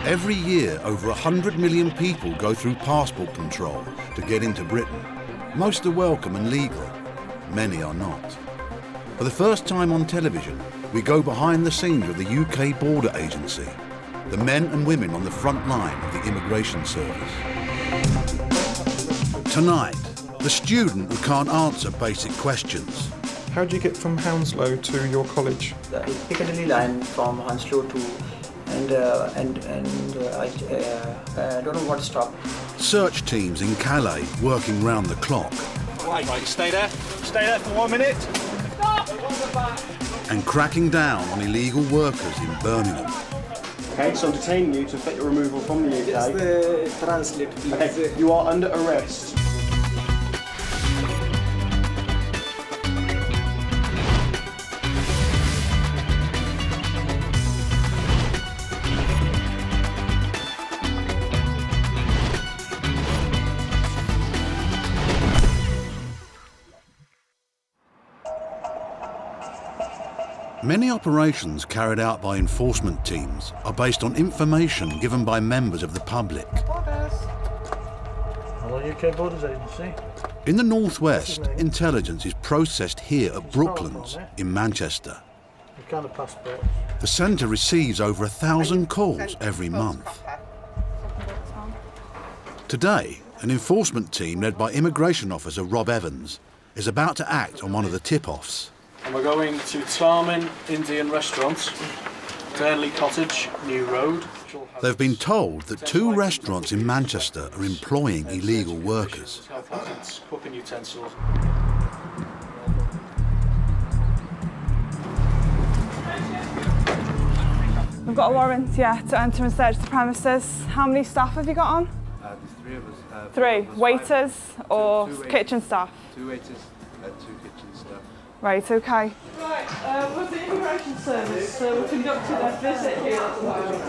Every year, over 100 million people go through passport control to get into Britain. Most are welcome and legal. Many are not. For the first time on television, we go behind the scenes of the UK Border Agency, the men and women on the front line of the immigration service. Tonight, the student who can't answer basic questions. How do you get from Hounslow to your college? The Piccadilly line from Hounslow to I don't know what stop. Search teams in Calais working round the clock. Right, stay there for 1 minute. And cracking down on illegal workers in Birmingham. Okay, so I'm detaining you to effect your removal from the UK. Just translate, please. Okay, you are under arrest. Many operations carried out by enforcement teams are based on information given by members of the public. Hello, UK Borders Agency. In the northwest, intelligence is processed here at Brooklands in Manchester. What kind of passport? The centre receives over 1,000 calls every month. Today, an enforcement team led by immigration officer Rob Evans is about to act on one of the tip-offs. And we're going to Tarman Indian Restaurant, Burnley Cottage, New Road. They've been told that 2 restaurants in Manchester are employing illegal workers. Health hazards, cooking utensils. We've got a warrant, yeah, to enter and search the premises. How many staff have you got on? There's 3 of us. 3? Waiters or kitchen staff? 2 waiters, 2 kitchen staff. Right, okay. Right, with the immigration service, we're conducting a visit here at the moment.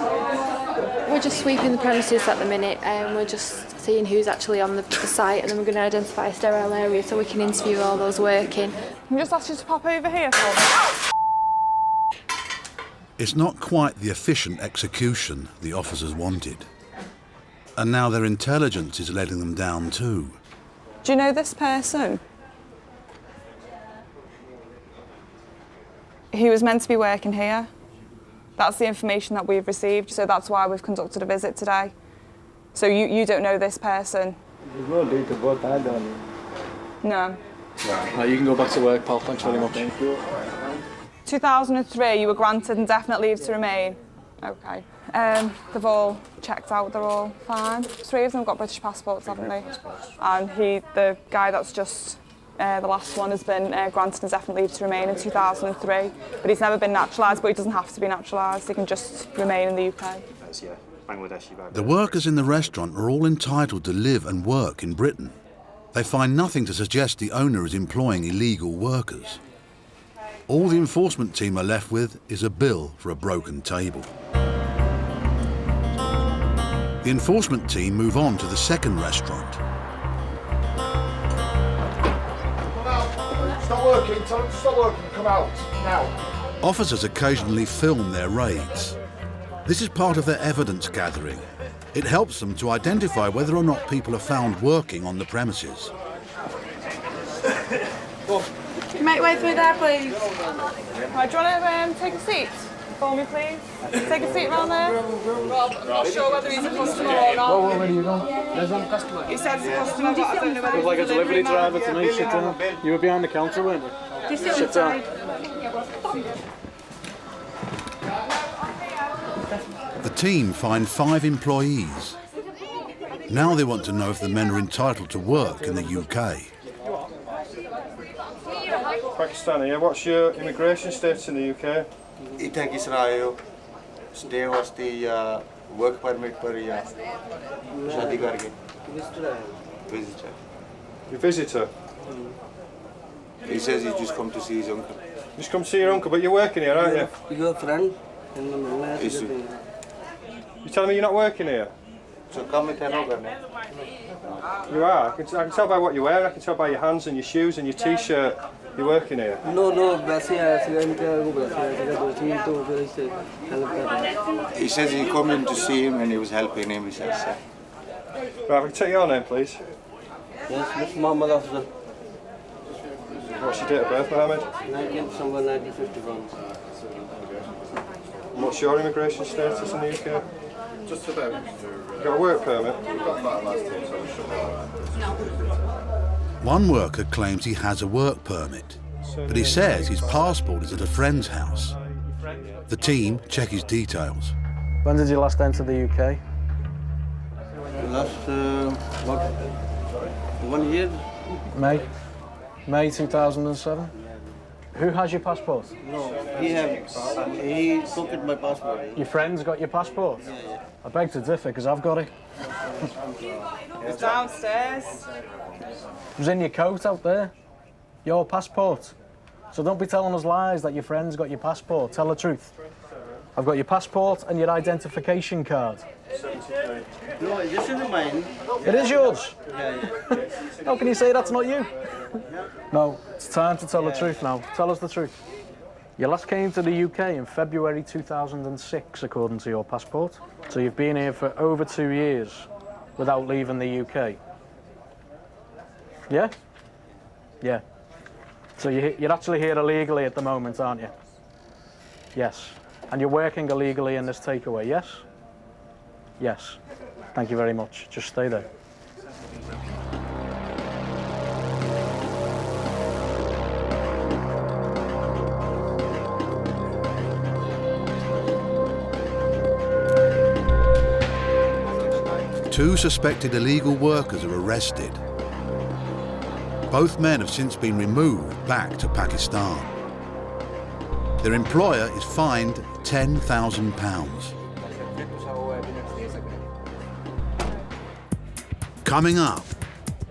We're just sweeping the premises at the minute and we're just seeing who's actually on the site, and then we're going to identify a sterile area so we can interview all those working. Can I just ask you to pop over here for me? It's not quite the efficient execution the officers wanted. And now their intelligence is letting them down too. Do you know this person? He was meant to be working here. That's the information that we've received, so that's why we've conducted a visit today. So you don't know this person? There's no date of birth, I don't. No. Right, you can go back to work, pal. Thanks very much. 2003, you were granted indefinite leave to remain. Okay. They've all checked out, they're all fine. 3 of them have got British passports, haven't they? And the guy that's just the last one has been granted indefinite leave to remain in 2003, but he's never been naturalised, but he doesn't have to be naturalised, he can just remain in the UK. The workers in the restaurant are all entitled to live and work in Britain. They find nothing to suggest the owner is employing illegal workers. All the enforcement team are left with is a bill for a broken table. The enforcement team move on to the second restaurant. Stop working, tell them to stop working, come out, now. Officers occasionally film their raids. This is part of their evidence gathering. It helps them to identify whether or not people are found working on the premises. Make way through there, please. Right, do you want to take a seat for me, please? Take a seat round there. Rob, I'm not sure whether he's a customer or not. Where are you going? There's one customer. He said he's a customer, but I don't know whether Look like a he's delivery driver man. to me. Sit down. You were behind the counter, weren't you? Sit down. The team find 5 employees. Now they want to know if the men are entitled to work in the UK. Pakistani, yeah? What's your immigration status in the UK? इतना किस रहा है हो? Stay was the work permit पर या शादी करके. Visitor. Your visitor? He says he just come to see his uncle. Just come see your uncle, but you're working here, aren't you? Your friend? You're telling me you're not working here? So come with him over. You are. I can tell by what you wear. I can tell by your hands and your shoes and your t-shirt. You working here? No, वैसे accident को बताया दो तीन तो फिर इससे help कर रहा है. He says he come in to see him and he was helping him, he says. Right, can I take your name, please? Yes, Mr. Muhammad Afzal, What's your date of birth, Mohammed? 19th December 1951. And what's your immigration status in the UK? Just about. You got a work permit? One worker claims he has a work permit, but he says his passport is at a friend's house. The team check his details. When did you last enter the UK? Last what? 1 year? May 2007? Who has your passport? No, he took it my passport. Your friend's got your passport? Yeah. I beg to differ, because I've got it. It's downstairs. It was in your coat out there. Your passport. So don't be telling us lies that your friend's got your passport. Tell the truth. I've got your passport and your identification card. No, this is mine. It is yours. Yeah. How can you say that's not you? No, it's time to tell the truth now. Tell us the truth. You last came to the UK in February 2006, according to your passport. So you've been here for over 2 years without leaving the UK. Yeah? Yeah. So you're actually here illegally at the moment, aren't you? Yes. And you're working illegally in this takeaway, yes? Yes. Thank you very much. Just stay there. Two suspected illegal workers are arrested. Both men have since been removed back to Pakistan. Their employer is fined £10,000. Coming up,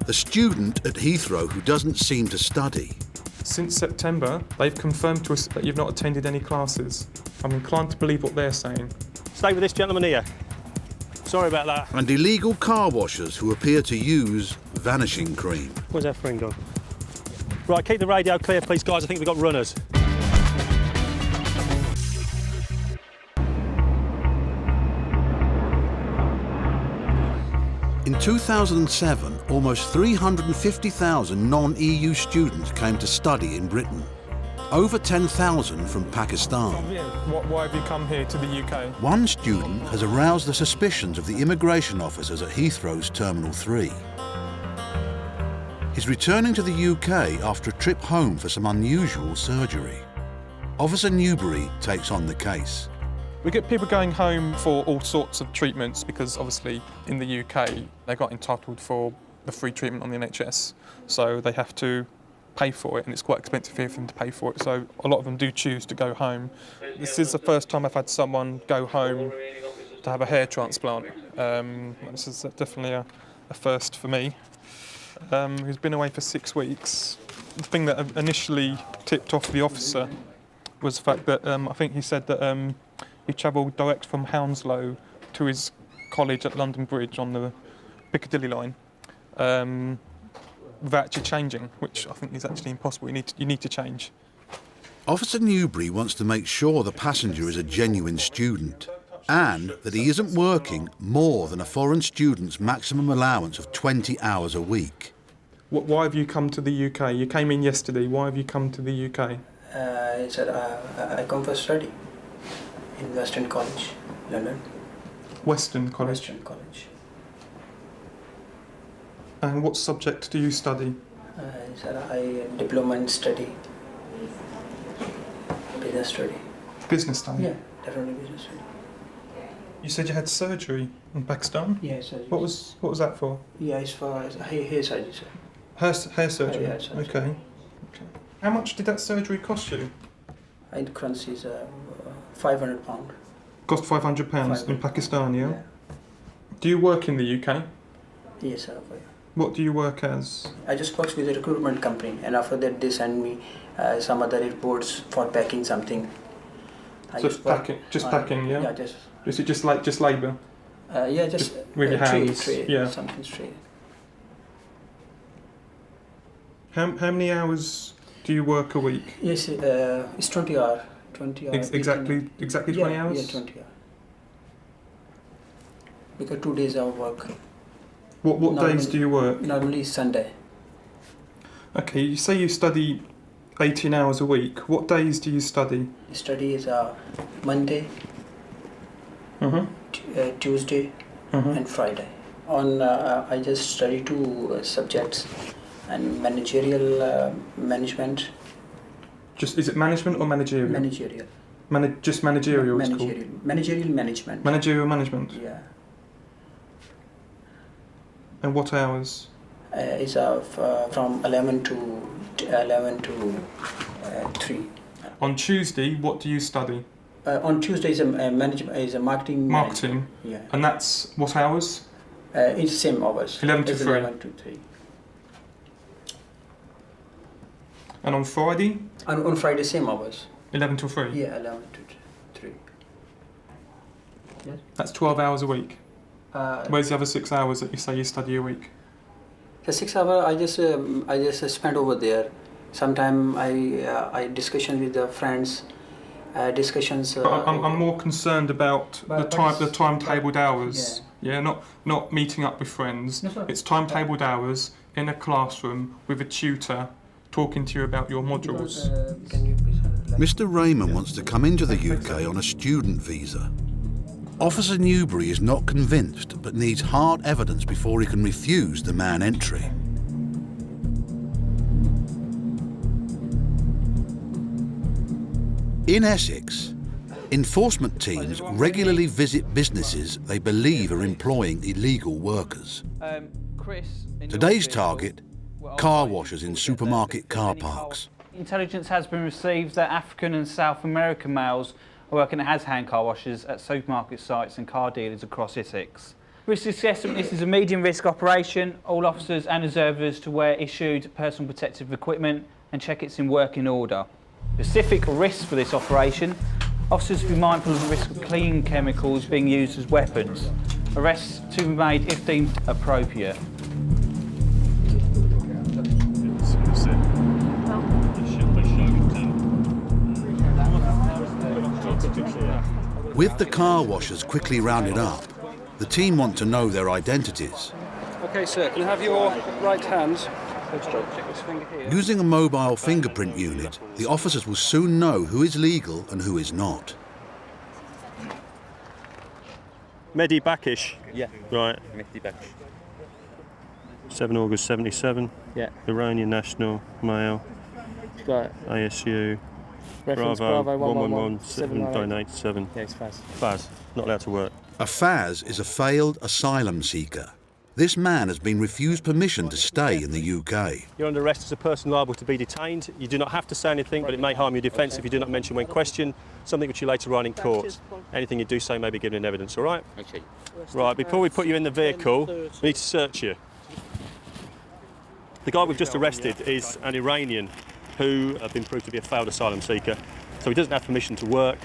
a student at Heathrow who doesn't seem to study. Since September, they've confirmed to us that you've not attended any classes. I'm inclined to believe what they're saying. Stay with this gentleman here. Sorry about that. And illegal car washers who appear to use vanishing cream. Where's our friend gone? Right, keep the radio clear, please, guys. I think we've got runners. In 2007, almost 350,000 non-EU students came to study in Britain. Over 10,000 from Pakistan. Why have you come here to the UK? One student has aroused the suspicions of the immigration officers at Heathrow's Terminal 3. He's returning to the UK after a trip home for some unusual surgery. Officer Newbury takes on the case. We get people going home for all sorts of treatments because obviously in the UK they got entitled for the free treatment on the NHS, so they have to pay for it, and it's quite expensive here for them to pay for it, so a lot of them do choose to go home. This is the first time I've had someone go home to have a hair transplant. This is definitely a first for me. He's been away for 6 weeks. The thing that initially tipped off the officer was the fact that I think he said that he travelled direct from Hounslow to his college at London Bridge on the Piccadilly line without actually changing, which I think is actually impossible. You need to change. Officer Newbury wants to make sure the passenger is a genuine student and that he isn't working more than a foreign student's maximum allowance of 20 hours a week. Why have you come to the UK? You came in yesterday. Why have you come to the UK? He said, I come for study in Western College, London. Western College? Western College. And what subject do you study? He said, I diploma in study, business study. Business study? Yeah, definitely business study. You said you had surgery in Pakistan? Yeah, surgery. What was that for? Yeah, it's for hair surgery, sir. Hair surgery? Hair surgery. Okay. How much did that surgery cost you? In currencies, £500. Cost £500 in Pakistan, yeah? Do you work in the UK? Yes, sir. What do you work as? I just work with a recruitment company, and after that they send me some other reports for packing something. Packing, yeah? Yeah, just. Is it just labour? Yeah, just with your hands. Tray, yeah. Something straight. How many hours do you work a week? Yes, it's 20 hours. 20 hours. Exactly 20 hours? Yeah, 20 hours. Because 2 days of work. What days do you work? Normally Sunday. Okay, you say you study 18 hours a week. What days do you study? Study is Monday, Tuesday, and Friday. I just study 2 subjects, and managerial management. Is it management or managerial? Managerial. Just managerial. It's called. Managerial management. Managerial management. Yeah. And what hours? It's from 11 to 3. On Tuesday, what do you study? On Tuesday is a marketing. Marketing. Yeah. And that's what hours? It's same hours. 11 to 3. 11 to 3. And on Friday? On Friday, same hours. 11 to 3? Yeah, 11 to 3. Yes. That's 12 hours a week. Where's the other 6 hours that you say you study a week? The 6 hours I just spend over there. Sometimes I discussion with the friends. Discussions. But I'm more concerned about the timetabled hours. Yeah, not meeting up with friends. No, it's timetabled hours in a classroom with a tutor talking to you about your modules. Mr. Raymond wants to come into the UK on a student visa. Officer Newbury is not convinced, but needs hard evidence before he can refuse the man entry. In Essex, enforcement teams regularly visit businesses they believe are employing illegal workers. Today's target, car washers in supermarket car parks. Intelligence has been received that African and South American males are working as hand car washers at supermarket sites and car dealers across Essex. Risk assessment: this is a medium risk operation. All officers and observers to wear issued personal protective equipment and check it's in working order. Specific risks for this operation: officers to be mindful of the risk of cleaning chemicals being used as weapons. Arrests to be made if deemed appropriate. With the car washers quickly rounded up, the team want to know their identities. Okay, sir, can I have your right hand? Check this finger here. Using a mobile fingerprint unit, the officers will soon know who is legal and who is not. Mehdi Bakish? Yeah. Right. Mehdi Bakish. 7 August 77. Yeah. Iranian national, male. Got ASU. reference Bravo 111 797. Yeah, it's Faz. Faz. Not allowed to work. A Faz is a failed asylum seeker. This man has been refused permission to stay in the UK. You're under arrest as a person liable to be detained. You do not have to say anything, but it may harm your defence if you do not mention when questioned, something which you later write in court. Anything you do say may be given in evidence, all right? Okay. Right, before we put you in the vehicle, we need to search you. The guy we've just arrested is an Iranian who has been proved to be a failed asylum seeker, so he doesn't have permission to work.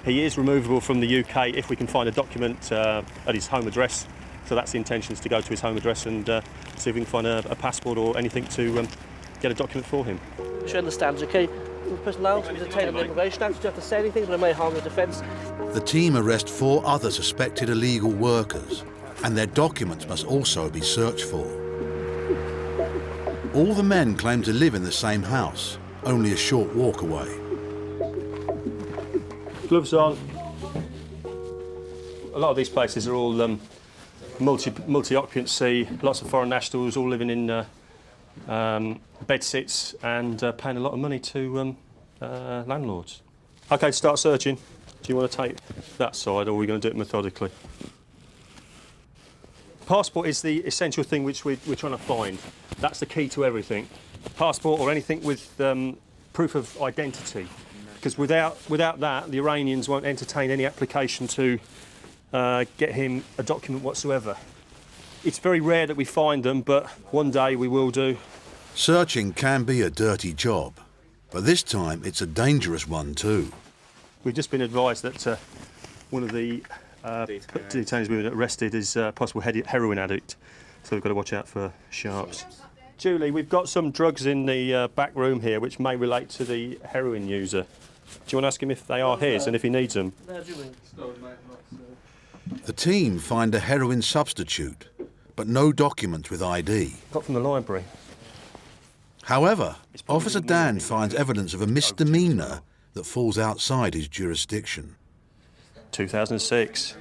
He is removable from the UK if we can find a document at his home address. So that's the intention, is to go to his home address and see if we can find a passport or anything to get a document for him. She understands, okay? The person allowed to be detained on the Immigration Act, you don't have to say anything, but it may harm your defence. The team arrest 4 other suspected illegal workers, and their documents must also be searched for. All the men claim to live in the same house, only a short walk away. Gloves on. A lot of these places are all multi-occupancy, lots of foreign nationals all living in bedsits and paying a lot of money to landlords. OK, start searching. Do you want to take that side, or are we going to do it methodically? Passport is the essential thing which we're trying to find. That's the key to everything. Passport or anything with proof of identity. Because without that, the Iranians won't entertain any application to get him a document whatsoever. It's very rare that we find them, but one day we will do. Searching can be a dirty job, but this time it's a dangerous one too. We've just been advised that one of the detainees we've been arrested is a possible heroin addict, so we've got to watch out for sharps. Julie, we've got some drugs in the back room here which may relate to the heroin user. Do you want to ask him if they are his and if he needs them? The team find a heroin substitute, but no documents with ID. Got from the library. However, Officer Dan finds evidence of a misdemeanour that falls outside his jurisdiction. 2006.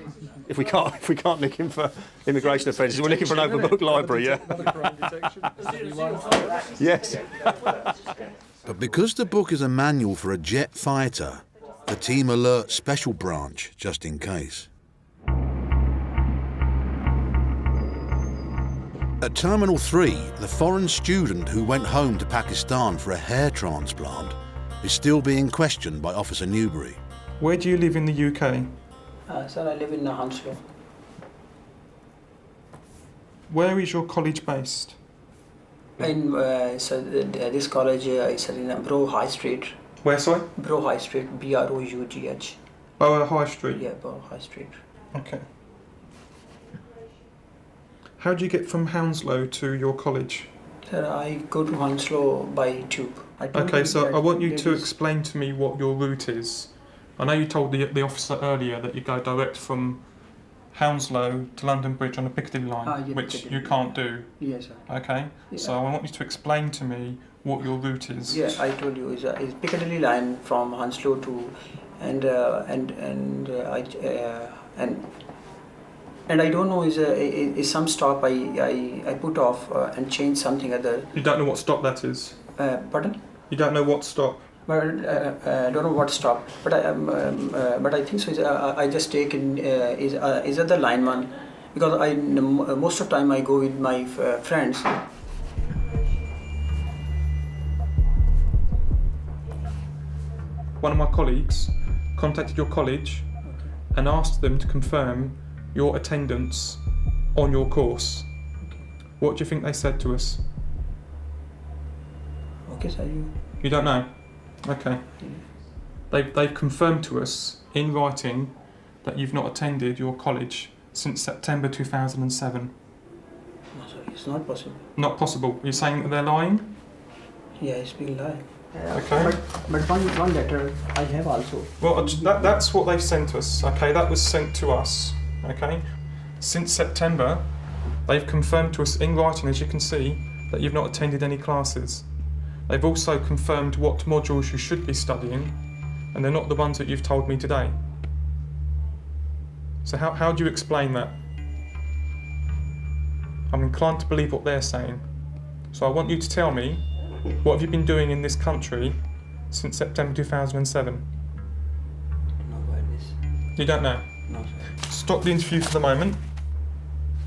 If we can't nick him for immigration offences, we're looking for an open book library, yeah? Yes. But because the book is a manual for a jet fighter, the team alert Special Branch just in case. At Terminal 3, the foreign student who went home to Pakistan for a hair transplant is still being questioned by Officer Newbury. Where do you live in the UK? Sir, I live in Hounslow. Where is your college based? In this college is in Bro High Street. Where, sorry? Bro High Street, B-R-O-U-G-H. Borough High Street? Yeah, Borough High Street. Okay. How do you get from Hounslow to your college? Sir, I go to Hounslow by tube. Okay, so I want you to explain to me what your route is. I know you told the officer earlier that you go direct from Hounslow to London Bridge on a Piccadilly line, yeah, which Piccadilly. you can't do. Yes, sir. Okay, Yeah. so I want you to explain to me what your route is. Yeah, I told you, it's Piccadilly line from Hounslow to, and I don't know, is some stop I put off and change something other. You don't know what stop that is? Pardon? You don't know what stop? But I don't know what stop. But I think so. I just take in is the lineman, because most of the time I go with my friends. One of my colleagues contacted your college and asked them to confirm your attendance on your course. What do you think they said to us? Okay, sir. You don't know? Okay. They've confirmed to us in writing that you've not attended your college since September 2007. No, sorry, it's not possible. Not possible. You're saying that they're lying? Yeah, it's been lying. Okay. But one letter I have also. Well, that's what they've sent us. Okay, that was sent to us. Okay. Since September, they've confirmed to us in writing, as you can see, that you've not attended any classes. They've also confirmed what modules you should be studying, and they're not the ones that you've told me today. So how do you explain that? I'm inclined to believe what they're saying. So I want you to tell me, what have you been doing in this country since September 2007? No, by this. You don't know? No, sir. Stop the interview for the moment,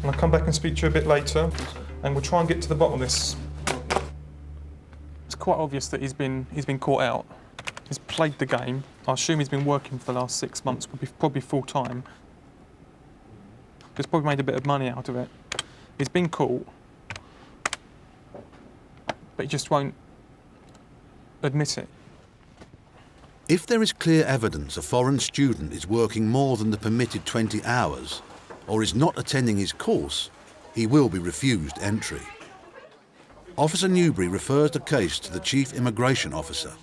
and I'll come back and speak to you a bit later, and we'll try and get to the bottom of this. It's quite obvious that he's been caught out. He's played the game. I assume he's been working for the last 6 months, probably full time. He's probably made a bit of money out of it. He's been caught, but he just won't admit it. If there is clear evidence a foreign student is working more than the permitted 20 hours or is not attending his course, he will be refused entry. Officer Newbury refers the case to the Chief Immigration Officer.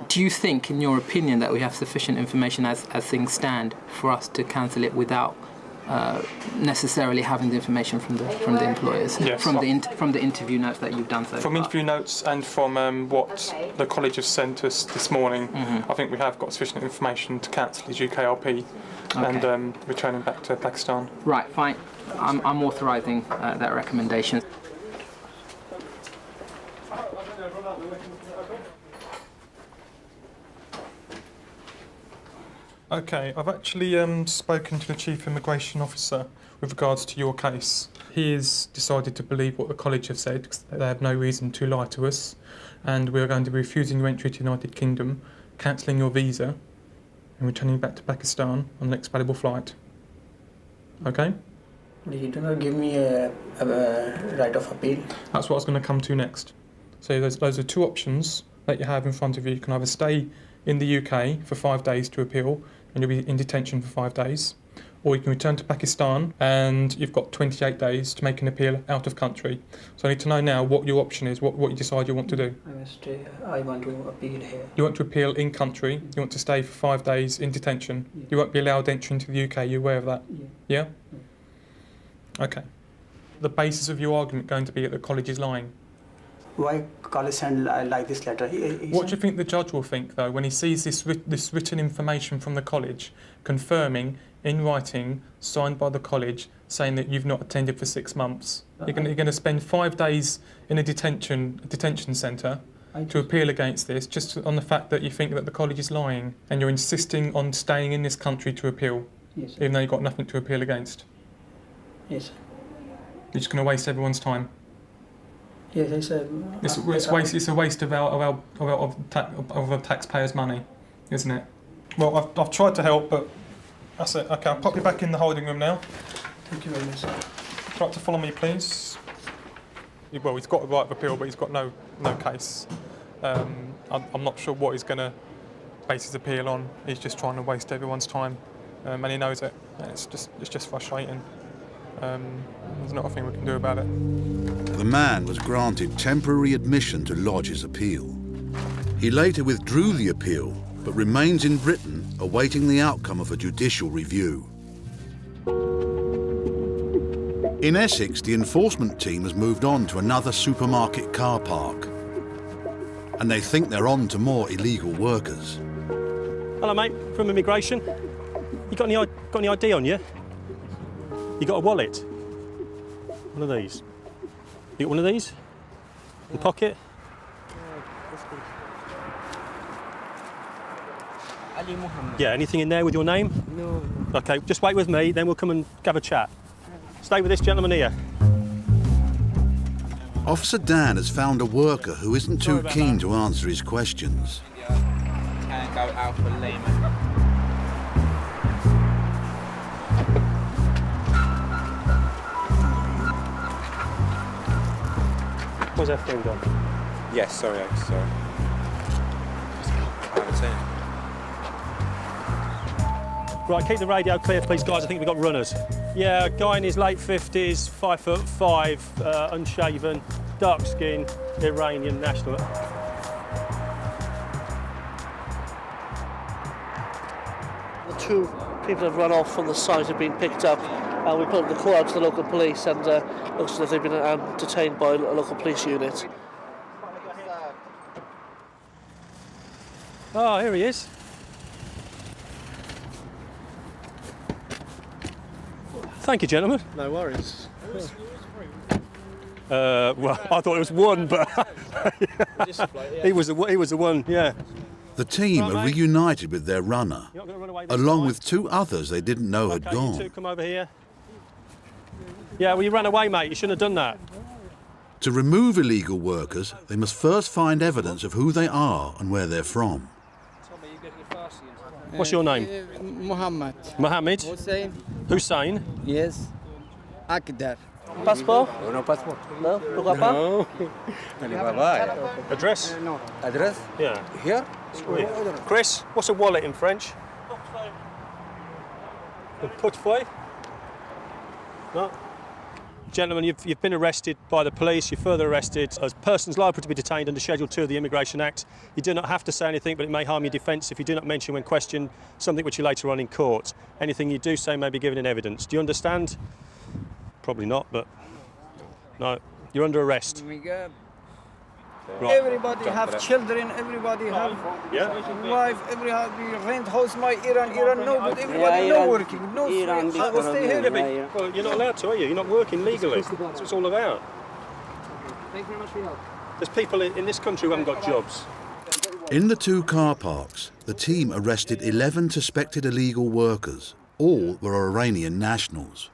Do you think, in your opinion, that we have sufficient information as things stand for us to cancel it without necessarily having the information from the employers, yes. from the interview notes that you've done so far? From interview notes and from what the college has sent us this morning, I think we have got sufficient information to cancel his UKRP and return him back to Pakistan. Right, fine. I'm authorising that recommendation. Okay, I've actually spoken to the Chief Immigration Officer with regards to your case. He has decided to believe what the college have said, because they have no reason to lie to us, and we're going to be refusing your entry to the United Kingdom, cancelling your visa, and returning you back to Pakistan on the next available flight. Okay? You do not give me a right of appeal. That's what I was going to come to next. So those are two options that you have in front of you. You can either stay in the UK for 5 days to appeal, and you'll be in detention for 5 days, or you can return to Pakistan and you've got 28 days to make an appeal out of country. So I need to know now what your option is, what you decide you want to do. I want to appeal here. You want to appeal in country, you want to stay for 5 days in detention. You won't be allowed entry into the UK, you're aware of that? Yeah? Okay. The basis of your argument going to be that the college is lying. Why college send like this letter? What do you think the judge will think, though, when he sees this written information from the college confirming, in writing, signed by the college, saying that you've not attended for 6 months? You're going to spend 5 days in a detention centre to appeal against this, just on the fact that you think that the college is lying, and you're insisting on staying in this country to appeal, yes, even though you've got nothing to appeal against. Yes. You're just going to waste everyone's time. Yes, It's a waste of our taxpayers' money, isn't it? Well, I've tried to help, but that's it. Okay, I'll pop you back in the holding room now. Thank you very much, sir. Would you like to follow me, please? Well, he's got a right of appeal, but he's got no case. I'm not sure what he's going to base his appeal on. He's just trying to waste everyone's time, and he knows it. And it's just frustrating. There's not a thing we can do about it. The man was granted temporary admission to lodge his appeal. He later withdrew the appeal, but remains in Britain awaiting the outcome of a judicial review. In Essex, the enforcement team has moved on to another supermarket car park, and they think they're on to more illegal workers. Hello, mate, from immigration. You got any ID on you? You got a wallet? One of these. You got one of these? In the pocket? Yeah, anything in there with your name? No. Okay, just wait with me, then we'll come and have a chat. Stay with this gentleman here. Officer Dan has found a worker who isn't too keen to answer his questions. Can't go out for layman. What's that thing done? Yes, sorry. I haven't seen it. Right, keep the radio clear, please, guys. I think we've got runners. Yeah, a guy in his late 50s, 5'5", unshaven, dark skin, Iranian national. The 2 people have run off from the site have been picked up. We put the call out to the local police, and looks as if they've been detained by a local police unit. Oh, here he is. Thank you, gentlemen. No worries. Well, I thought it was one, but he was the one. Yeah. The team are reunited with their runner, along with 2 others they didn't know had You gone. 2 come over here. Yeah, well, you ran away, mate. You shouldn't have done that. To remove illegal workers, they must first find evidence of who they are and where they're from. What's your name? Muhammad. Mohammed? Hussein. Hussein? Yes. Akdar. Passport? No passport. No? No. Address? No. Address? Yeah. Here? Chris, what's a wallet in French? A portefeuille? No. Gentlemen, you've been arrested by the police. You're further arrested as persons liable to be detained under Schedule 2 of the Immigration Act. You do not have to say anything, but it may harm your defence if you do not mention when questioned something which you later on in court. Anything you do say may be given in evidence. Do you understand? Probably not, but no. You're under arrest. Right. Everybody have children, everybody have wife, everybody rent house, my Iran, no, but everybody no working, no Iran, I will stay here. Well, you're not allowed to, are you? You're not working legally. That's what it's all about. Thank you very much for your help. There's people in this country who haven't got jobs. In the 2 car parks, the team arrested 11 suspected illegal workers. All were Iranian nationals.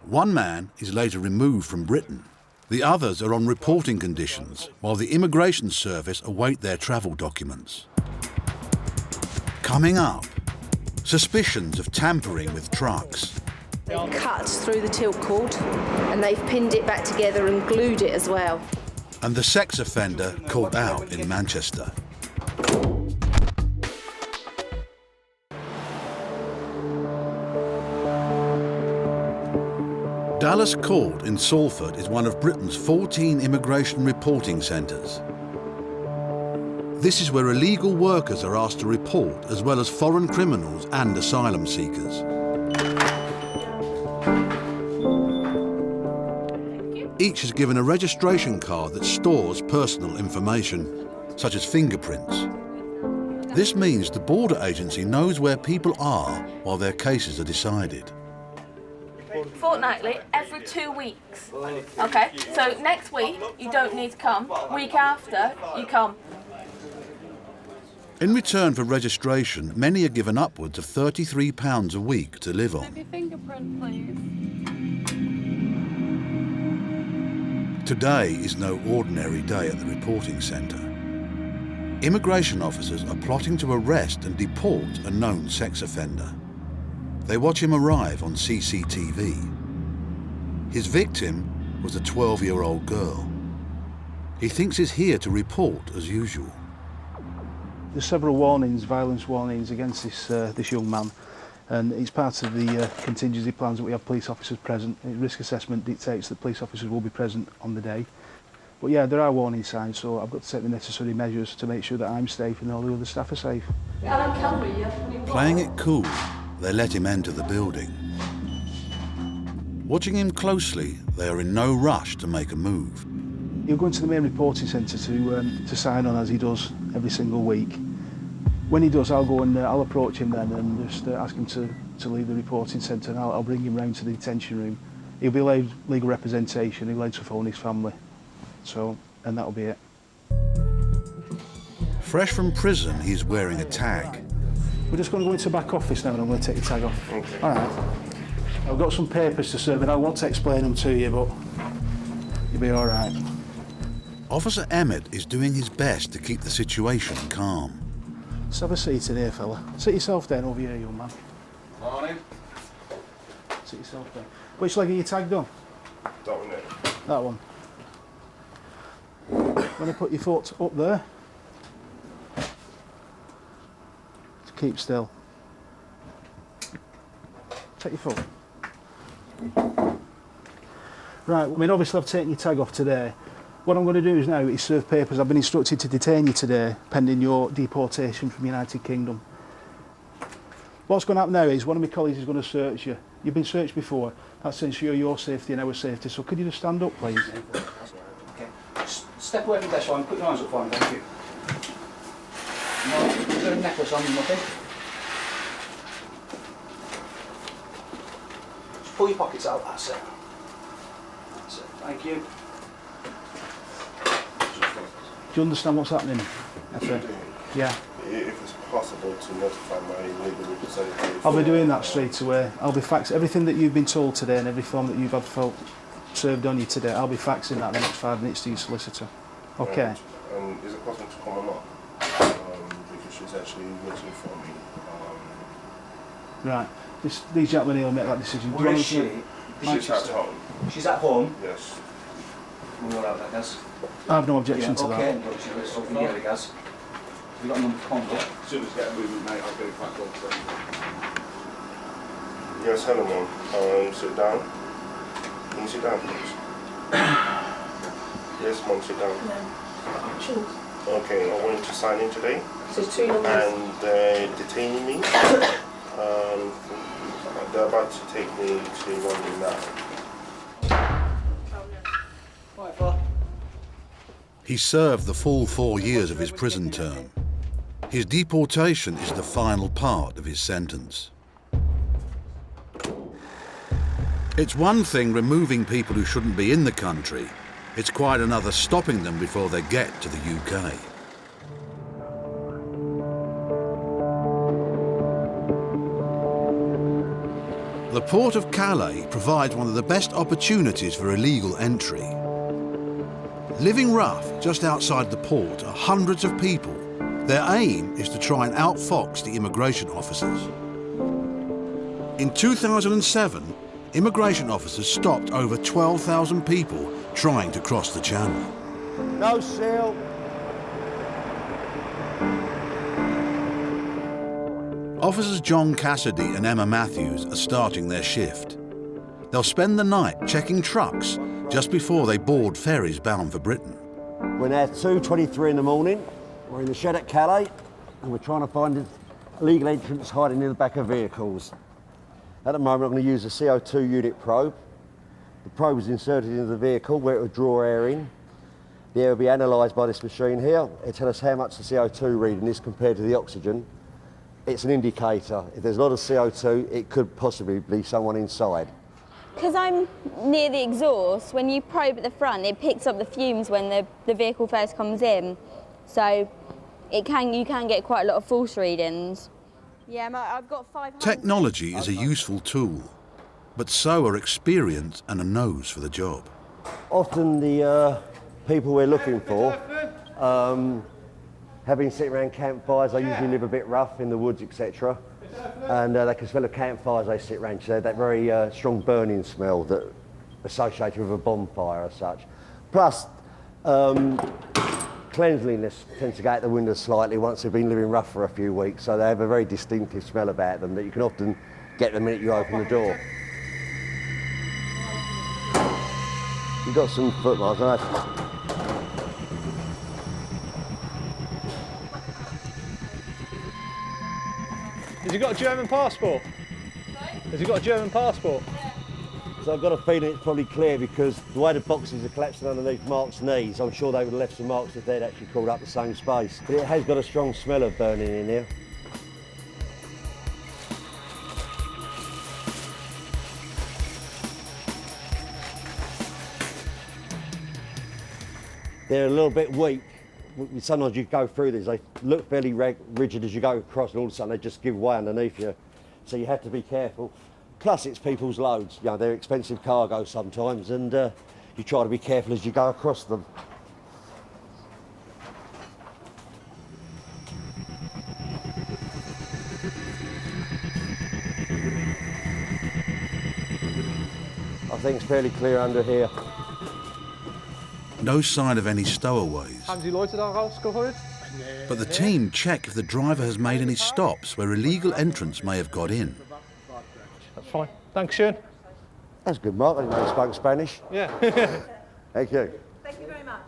1 man is later removed from Britain. The others are on reporting conditions, while the Immigration Service await their travel documents. Coming up, suspicions of tampering with trucks. They've cut through the tilt cord and they've pinned it back together and glued it as well. And the sex offender caught out in Manchester. Dallas Court in Salford is one of Britain's 14 immigration reporting centres. This is where illegal workers are asked to report, as well as foreign criminals and asylum seekers. Each is given a registration card that stores personal information, such as fingerprints. This means the border agency knows where people are while their cases are decided. Fortnightly, every 2 weeks. Okay, so next week you don't need to come. Week after, you come. In return for registration, many are given upwards of £33 a week to live on. Your fingerprint, please. Today is no ordinary day at the reporting centre. Immigration officers are plotting to arrest and deport a known sex offender. They watch him arrive on CCTV. His victim was a 12-year-old girl. He thinks he's here to report as usual. There's several warnings, violence warnings against this young man, and it's part of the contingency plans that we have police officers present. Risk assessment dictates that police officers will be present on the day. But yeah, there are warning signs, so I've got to take the necessary measures to make sure that I'm safe and all the other staff are safe. Playing it cool, they let him enter the building. Watching him closely, they are in no rush to make a move. He'll go into the main reporting centre to sign on, as he does every single week. When he does, I'll go and I'll approach him then and just ask him to leave the reporting centre, and I'll bring him round to the detention room. He'll be allowed legal representation, he'll be allowed to phone his family. So, and that'll be it. Fresh from prison, he's wearing a tag. We're just going to go into the back office now and I'm going to take your tag off. Okay. All right. I've got some papers to serve and I want to explain them to you, but you'll be all right. Officer Emmett is doing his best to keep the situation calm. Let's have a seat in here, fella. Sit yourself down over here, young man. Morning. Sit yourself down. Which leg are you tagged on? That one there. That one. When you put your foot up there, to keep still. Take your foot. Right, I mean, obviously I've taken your tag off today. What I'm going to do is now is serve papers. I've been instructed to detain you today, pending your deportation from the United Kingdom. What's going to happen now is one of my colleagues is going to search you. You've been searched before. That's to ensure your safety and our safety. So could you just stand up, please? Okay. Step away from this one. Put your hands up for me, thank you. No, is there a necklace on? Nothing? Just pull your pockets out, that's it. That's it, thank you. Do you understand what's happening? Yeah. If it's possible to notify my legal representative. I'll be doing that straight away. I'll be faxing everything that you've been told today and every form that you've had served on you today. I'll be faxing that in the next 5 minutes to your solicitor. Okay. And is it possible to come or not? Because she's actually waiting for me. Right. These gentlemen here will make that decision. Where is she? She's at home. She's at home? Yes. We're all out, I guess. I have no objection to that. Okay, it's over here, I guess. Have you got a number to contact? As soon as I get a movement, mate, I'll get it back up. Yes, hello, Mum. Sit down. Can you sit down, please? Yes, Mum, sit down. No. Okay, I want you to sign in today. So 2 numbers. And they're detaining me. They're about to take me to London now. He served the full 4 years of his prison term. His deportation is the final part of his sentence. It's one thing removing people who shouldn't be in the country. It's quite another stopping them before they get to the UK. The port of Calais provides one of the best opportunities for illegal entry. Living rough just outside the port are hundreds of people. Their aim is to try and outfox the immigration officers. In 2007, immigration officers stopped over 12,000 people trying to cross the channel. No sail. Officers John Cassidy and Emma Matthews are starting their shift. They'll spend the night checking trucks just before they board ferries bound for Britain. We're now 2:23 in the morning. We're in the shed at Calais, and we're trying to find illegal entrants hiding in the back of vehicles. At the moment, I'm going to use a CO2 unit probe. The probe is inserted into the vehicle where it will draw air in. The air will be analysed by this machine here. It'll tell us how much the CO2 reading is compared to the oxygen. It's an indicator. If there's a lot of CO2, it could possibly be someone inside. Because I'm near the exhaust, when you probe at the front, it picks up the fumes when the vehicle first comes in. So you can get quite a lot of false readings. Yeah, I've got 500. Technology is a useful tool, but so are experience and a nose for the job. Often the people we're looking for have been sitting around campfires. They usually live a bit rough in the woods, etc. And they can smell the campfires they sit around. So that very strong burning smell that associated with a bonfire as such. Plus, cleanliness tends to go out the window slightly once they've been living rough for a few weeks. So they have a very distinctive smell about them that you can often get the minute you open the door. You've got some footmarks, haven't you? Has he got a German passport? Has he got a German passport? So I've got a feeling it's probably clear because the way the boxes are collapsing underneath Mark's knees, I'm sure they would have left some marks if they'd actually crawled up the same space. But it has got a strong smell of burning in here. They're a little bit weak. Sometimes you go through these, they look fairly rigid as you go across, and all of a sudden they just give way underneath you. So you have to be careful. Plus it's people's loads, you know, they're expensive cargo sometimes, and you try to be careful as you go across them. I think it's fairly clear under here. No sign of any stowaways. Haben die Leute da rausgeholt? But the team check if the driver has made any stops where illegal entrants may have got in. That's fine. Thanks, Sean. That's good, Mark. I didn't know you spoke Spanish. Yeah. Thank you. Thank you very much.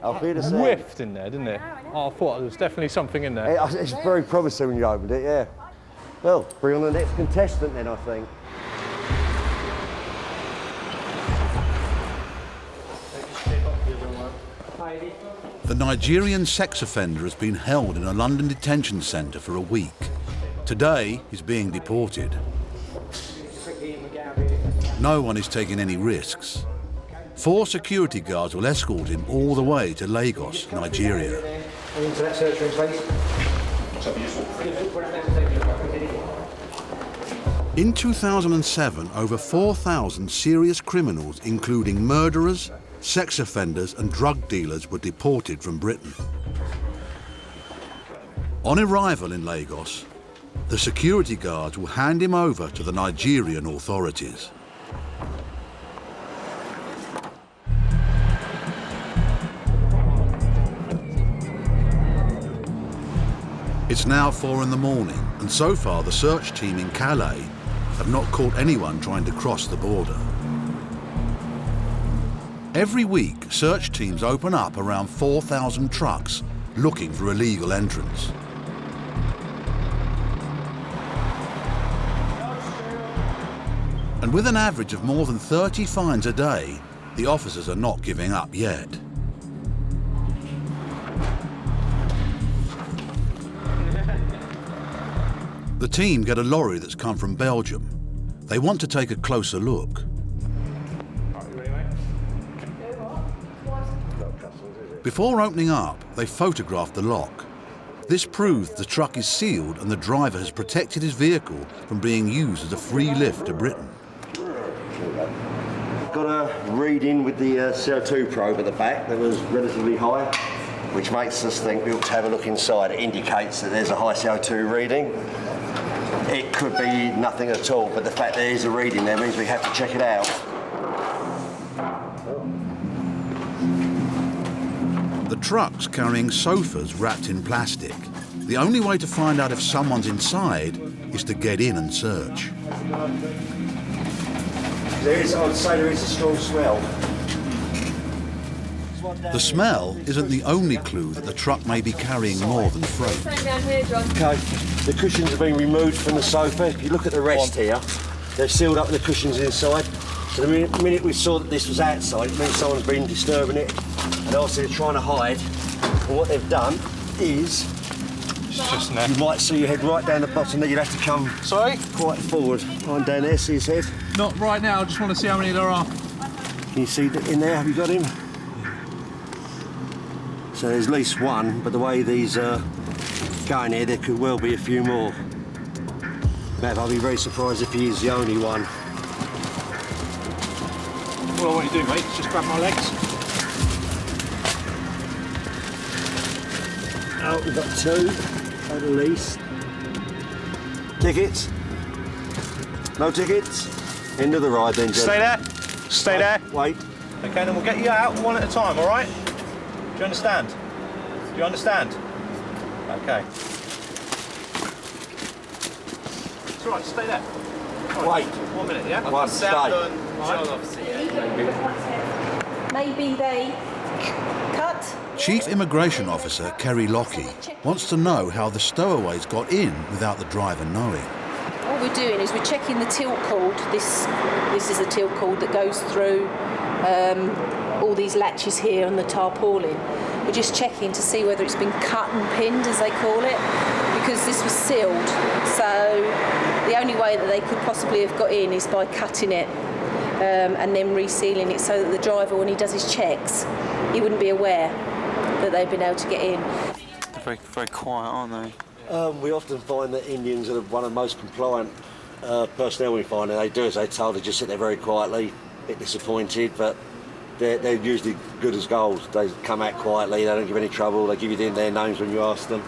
I'll be the same. Whiffed in there, didn't it? Oh, I thought there was definitely something in there. It's very promising when you opened it, yeah. Well, bring on the next contestant then, I think. The Nigerian sex offender has been held in a London detention centre for a week. Today, he's being deported. No one is taking any risks. 4 security guards will escort him all the way to Lagos, Nigeria. Into that search room, please. In 2007, over 4,000 serious criminals, including murderers, sex offenders and drug dealers, were deported from Britain. On arrival in Lagos, the security guards will hand him over to the Nigerian authorities. It's now 4 in the morning, and so far the search team in Calais have not caught anyone trying to cross the border. Every week, search teams open up around 4,000 trucks looking for illegal entrants. And with an average of more than 30 fines a day, the officers are not giving up yet. The team get a lorry that's come from Belgium. They want to take a closer look. Before opening up, they photographed the lock. This proves the truck is sealed and the driver has protected his vehicle from being used as a free lift to Britain. Got a reading with the CO2 probe at the back that was relatively high, which makes us think we ought to have a look inside. It indicates that there's a high CO2 reading. It could be nothing at all, but the fact there is a reading there means we have to check it out. The truck's carrying sofas wrapped in plastic. The only way to find out if someone's inside is to get in and search. I would say there is a strong smell. The smell isn't the only clue that the truck may be carrying more than freight. Okay, the cushions have been removed from the sofa. If you look at the rest here, they're sealed up with the cushions inside. So the minute we saw that this was outside, it means someone's been disturbing it. And obviously they're trying to hide. And what they've done is, you might see your head right down the bottom there. You'd have to come quite forward. Right down there, see his head? Not right now, I just want to see how many there are. Can you see that in there? Have you got him? So there's at least one, but the way these are going here, there could well be a few more. Matt, I'll be very surprised if he is the only one. All I want you to do, mate, is just grab my legs. Oh, we've got two, at least. Tickets? No tickets? End of the ride then, Stay there. Stay there. Wait. Okay, then we'll get you out one at a time, all right? Do you understand? Do you understand? Okay. It's all right, stay there. Wait. 1 minute, yeah? One, stay. Maybe they cut. Chief Immigration Officer Kerry Lockie wants to know how the stowaways got in without the driver knowing. What we're doing is we're checking the tilt cord. This is a tilt cord that goes through all these latches here on the tarpaulin. We're just checking to see whether it's been cut and pinned, as they call it, because this was sealed. So the only way that they could possibly have got in is by cutting it and then resealing it so that the driver, when he does his checks, he wouldn't be aware that they've been able to get in. They're very, very quiet, aren't they? We often find that Indians are one of the most compliant personnel we find, and they do as they're told. They just sit there very quietly, a bit disappointed, but they're usually good as gold. They come out quietly, they don't give any trouble, they give you their names when you ask them.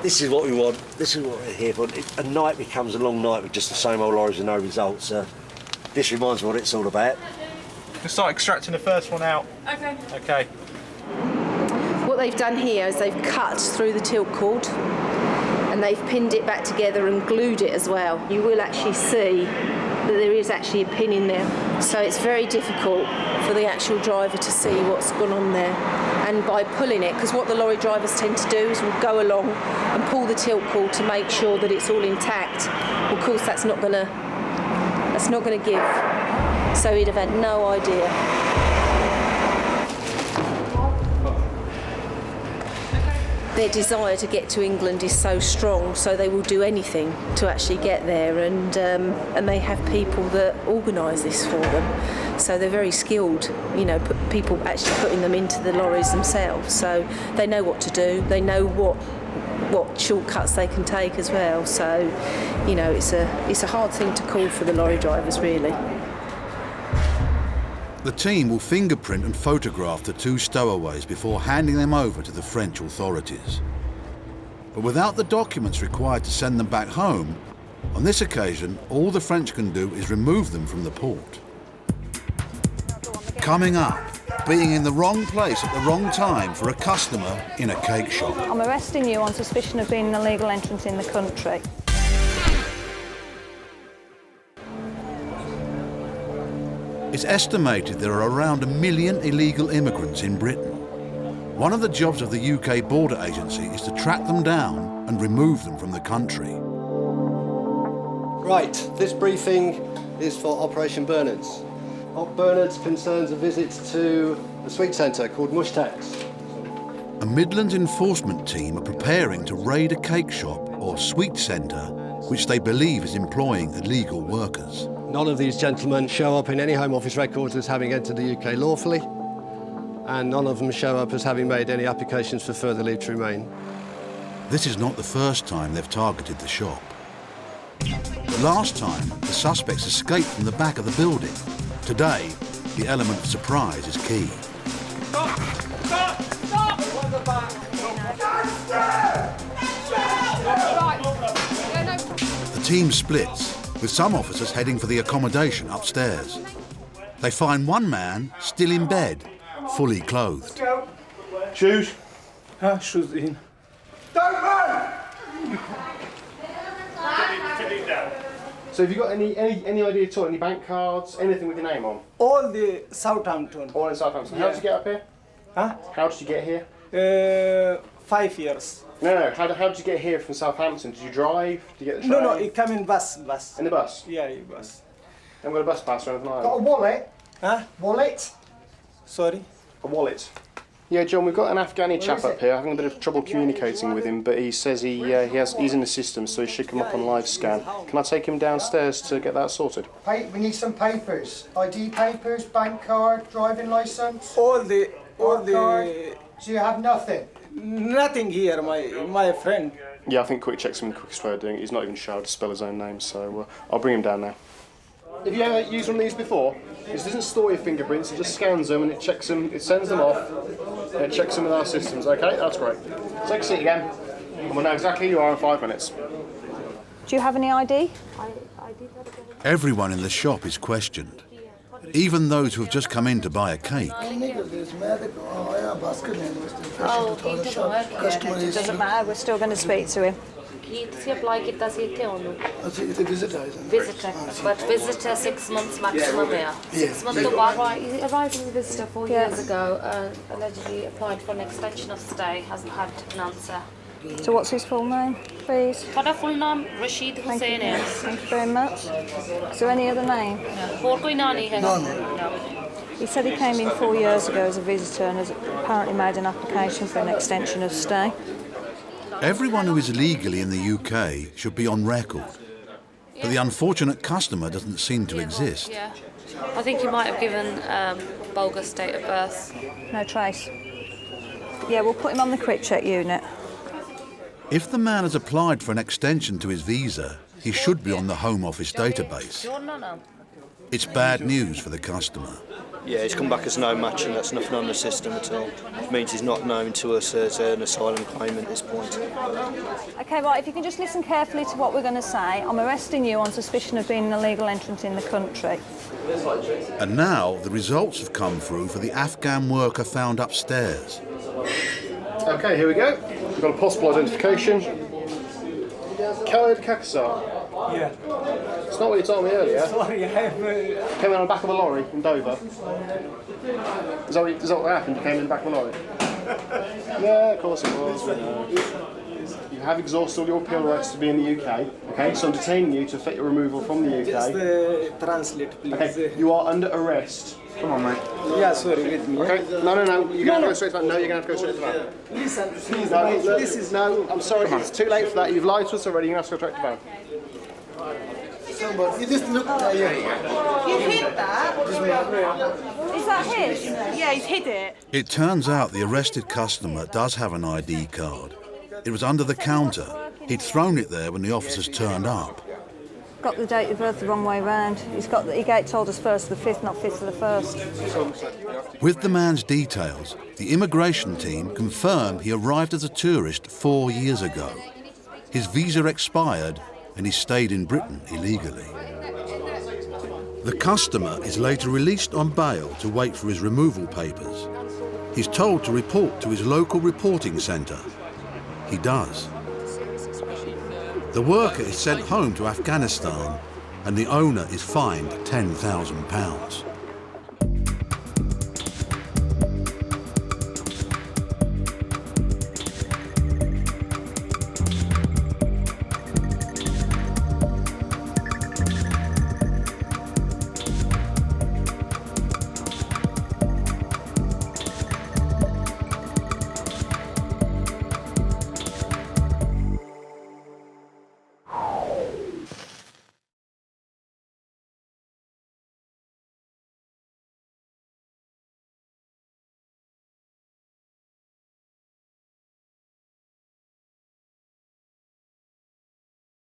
This is what we want, this is what we're here for. A night becomes a long night with just the same old lorries and no results. This reminds me what it's all about. We'll start extracting the first one out. Okay. Okay. What they've done here is they've cut through the tilt cord and they've pinned it back together and glued it as well. You will actually see that there is actually a pin in there. So it's very difficult for the actual driver to see what's gone on there. And by pulling it, because what the lorry drivers tend to do is will go along and pull the tilt cord to make sure that it's all intact. Of course, that's not going to give. So he'd have had no idea. Their desire to get to England is so strong, so they will do anything to actually get there, and they have people that organise this for them. So they're very skilled, people actually putting them into the lorries themselves. So they know what to do, they know what shortcuts they can take as well. So, it's a hard thing to call for the lorry drivers, really. The team will fingerprint and photograph the two stowaways before handing them over to the French authorities. But without the documents required to send them back home, on this occasion, all the French can do is remove them from the port. Coming up, being in the wrong place at the wrong time for a customer in a cake shop. I'm arresting you on suspicion of being an illegal entrant in the country. It's estimated there are around 1 million illegal immigrants in Britain. One of the jobs of the UK Border Agency is to track them down and remove them from the country. Right, this briefing is for Operation Bernards. Op Bernards concerns a visit to a sweet centre called Mushtax. A Midlands enforcement team are preparing to raid a cake shop or sweet centre which they believe is employing illegal workers. None of these gentlemen show up in any Home Office records as having entered the UK lawfully, and none of them show up as having made any applications for further leave to remain. This is not the first time they've targeted the shop. The last time, the suspects escaped from the back of the building. Today, the element of surprise is key. Stop! Stop! Stop! What the back? The team splits, with some officers heading for the accommodation upstairs. They find one man still in bed, fully clothed. Shoes? Shoes in. Don't run! Sit down. So have you got any idea at all? Any bank cards? Anything with your name on? All the Southampton. All in Southampton. How did you get up here? Huh? How did you get here? 5 years. No. How did you get here from Southampton? Did you drive? Did you get the train? No, it come in bus. In the bus? Yeah, in bus. Haven't got a bus pass or anything like that? Got a wallet? Huh? Wallet? Sorry? A wallet. Yeah, John, we've got an Afghani chap up here. Having a bit of trouble communicating with him, but he says he's in the system, so he should come up on live scan. Can I take him downstairs to get that sorted? We need some papers. ID papers, bank card, driving licence. All the. So you have nothing? Nothing here, my friend. Yeah, I think quick check's the quickest way of doing it. He's not even sure how to spell his own name, so I'll bring him down now. Have you ever used one of these before? It doesn't store your fingerprints, it just scans them and it checks them, it sends them off, and it checks them with our systems. Okay, that's great. Take a seat again, and we'll know exactly who you are in 5 minutes. Do you have any ID? Everyone in the shop is questioned, even those who have just come in to buy a cake. Oh, he doesn't work here. It doesn't matter, we're still going to speak to him. He apply kita si teonu. Visitor, but visitor 6 months maximum here. 6 months to one. Right, he arrived as a visitor 4 years ago and allegedly applied for an extension of stay. Hasn't had an answer. So what's his full name, please? For full name, Rashid Hussain. Thank you very much. Is there any other name? No. He said he came in 4 years ago as a visitor and has apparently made an application for an extension of stay. Everyone who is legally in the UK should be on record, but the unfortunate customer doesn't seem to exist. Yeah. I think he might have given bogus date of birth. No trace. Yeah, we'll put him on the quick check unit. If the man has applied for an extension to his visa, he should be on the Home Office database. It's bad news for the customer. Yeah, he's come back as no match and that's nothing on the system at all. It means he's not known to us as an asylum claimant at this point. OK, right, if you can just listen carefully to what we're going to say. I'm arresting you on suspicion of being an illegal entrant in the country. And now the results have come through for the Afghan worker found upstairs. OK, here we go. We've got a possible identification. Khaled Kakasar. Yeah. It's not what you told me earlier. Sorry, I have... Came in on the back of a lorry in Dover. Is that what happened? You came in the back of a lorry? Yeah, of course it was. You have exhausted all your appeal rights to be in the UK. Okay, so I'm detaining you to effect your removal from the UK. Just translate, please. Okay, you are under arrest. Come on, mate. Yeah, sorry, with me. Okay, no. You're going to have to go straight to that. No, you're going to have to go straight to that. Listen, please, no, this is... No, I'm sorry, it's too late for that. You've lied to us already. You're going to have to go straight to that. Somebody, you just look at you. You hid that? Is that his? Yeah, he's hid it. It turns out the arrested customer does have an ID card. It was under the counter. He'd thrown it there when the officers turned up. Got the date of birth the wrong way round. He told us 1st of the 5th, not 5th of the 1st. With the man's details, the immigration team confirmed he arrived as a tourist 4 years ago. His visa expired and he stayed in Britain illegally. The customer is later released on bail to wait for his removal papers. He's told to report to his local reporting centre. He does. The worker is sent home to Afghanistan and the owner is fined £10,000.